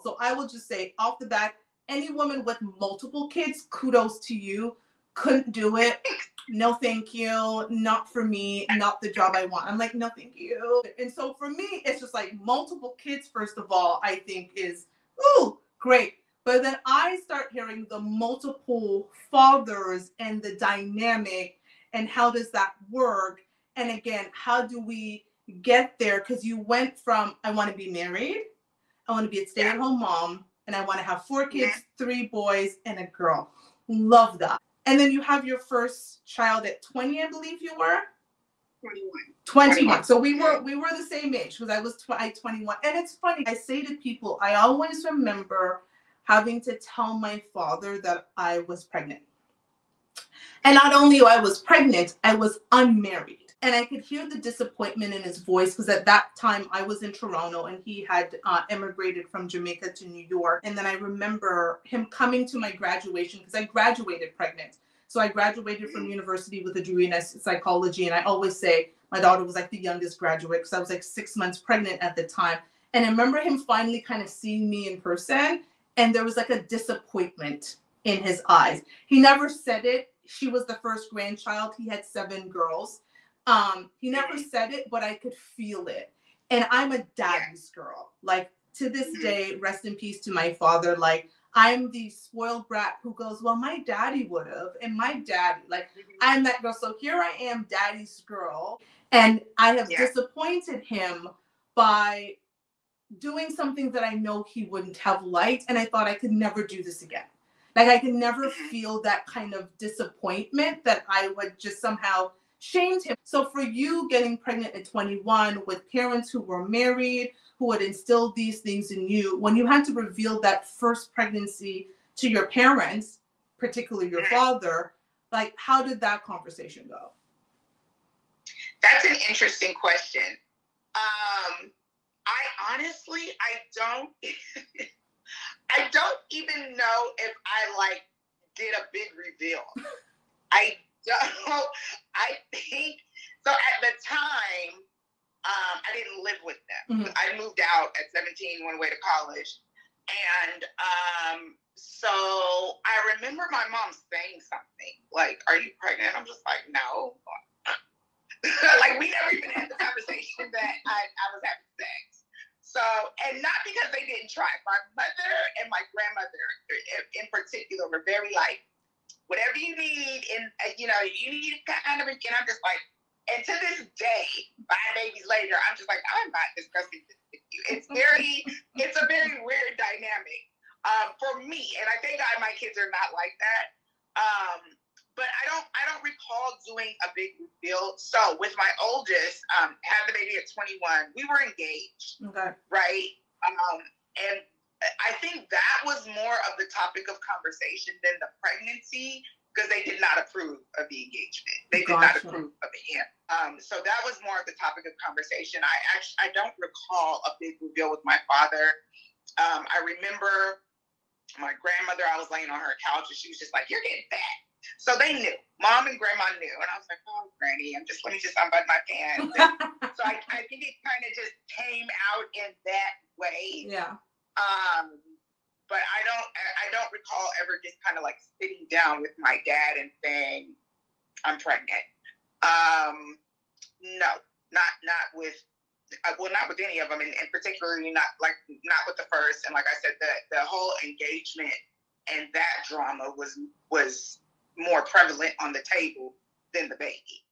So I will just say off the bat, any woman with multiple kids, kudos to you. Couldn't do it. No, thank you. Not for me. Not the job I want. I'm like, no, thank you. And so for me, it's just like multiple kids, first of all, I think is, ooh, great. But then I start hearing the multiple fathers and the dynamic and how does that work? And again, how do we get there? Because you went from, I want to be married, I want to be a stay-at-home mom, and I want to have 4 kids, 3 boys, and a girl. Love that. And then you have your first child at 20, I believe you were? 21. So we were the same age because I was 21. And it's funny, I say to people, I always remember having to tell my father that I was pregnant. And not only I was pregnant, I was unmarried. And I could hear the disappointment in his voice because at that time I was in Toronto and he had immigrated from Jamaica to New York. And then I remember him coming to my graduation because I graduated pregnant. So I graduated from university with a degree in psychology. And I always say my daughter was like the youngest graduate because I was like 6 months pregnant at the time. And I remember him finally kind of seeing me in person. And there was like a disappointment in his eyes. He never said it. She was the first grandchild. He had 7 girls. He never said it, but I could feel it. And I'm a daddy's girl. Like to this day, rest in peace to my father. Like I'm the spoiled brat who goes, well, my daddy would have. And my daddy, like I'm that girl. So here I am, daddy's girl. And I have disappointed him by doing something that I know he wouldn't have liked. And I thought I could never do this again. Like I could never feel that kind of disappointment that I would just somehow shamed him. So for you getting pregnant at 21 with parents who were married, who had instilled these things in you, when you had to reveal that first pregnancy to your parents, particularly your father, like how did that conversation go? That's an interesting question. I honestly, I don't even know if I did a big reveal. I think so. At the time, I didn't live with them. I moved out at 17, went away to college, and so I remember my mom saying something like, "Are you pregnant?" I'm just like, "No." Like we never even had the conversation that I was having sex. So, and not because they didn't try. My mother and my grandmother, in particular, were very like, whatever you need, and you need kind of, and I'm just like, and to this day, 5 babies later, I'm just like, I'm not discussing this with you. It's a very weird dynamic for me, and I think my kids are not like that. But I don't recall doing a big reveal. So with my oldest, had the baby at 21, we were engaged, right? And I think that was more of the topic of conversation than the pregnancy, because they did not approve of the engagement. They did not approve of him. So that was more of the topic of conversation. I don't recall a big reveal with my father. I remember my grandmother, I was laying on her couch and she was just like, "You're getting fat." So they knew. Mom and grandma knew. And I was like, "Oh, Granny, let me just unbutton my pants." So I think it kind of just came out in that way. Yeah. But I don't recall ever just kind of like sitting down with my dad and saying, "I'm pregnant." No, not with any of them, and particularly not with the first. And like I said, the whole engagement and that drama was more prevalent on the table than the baby.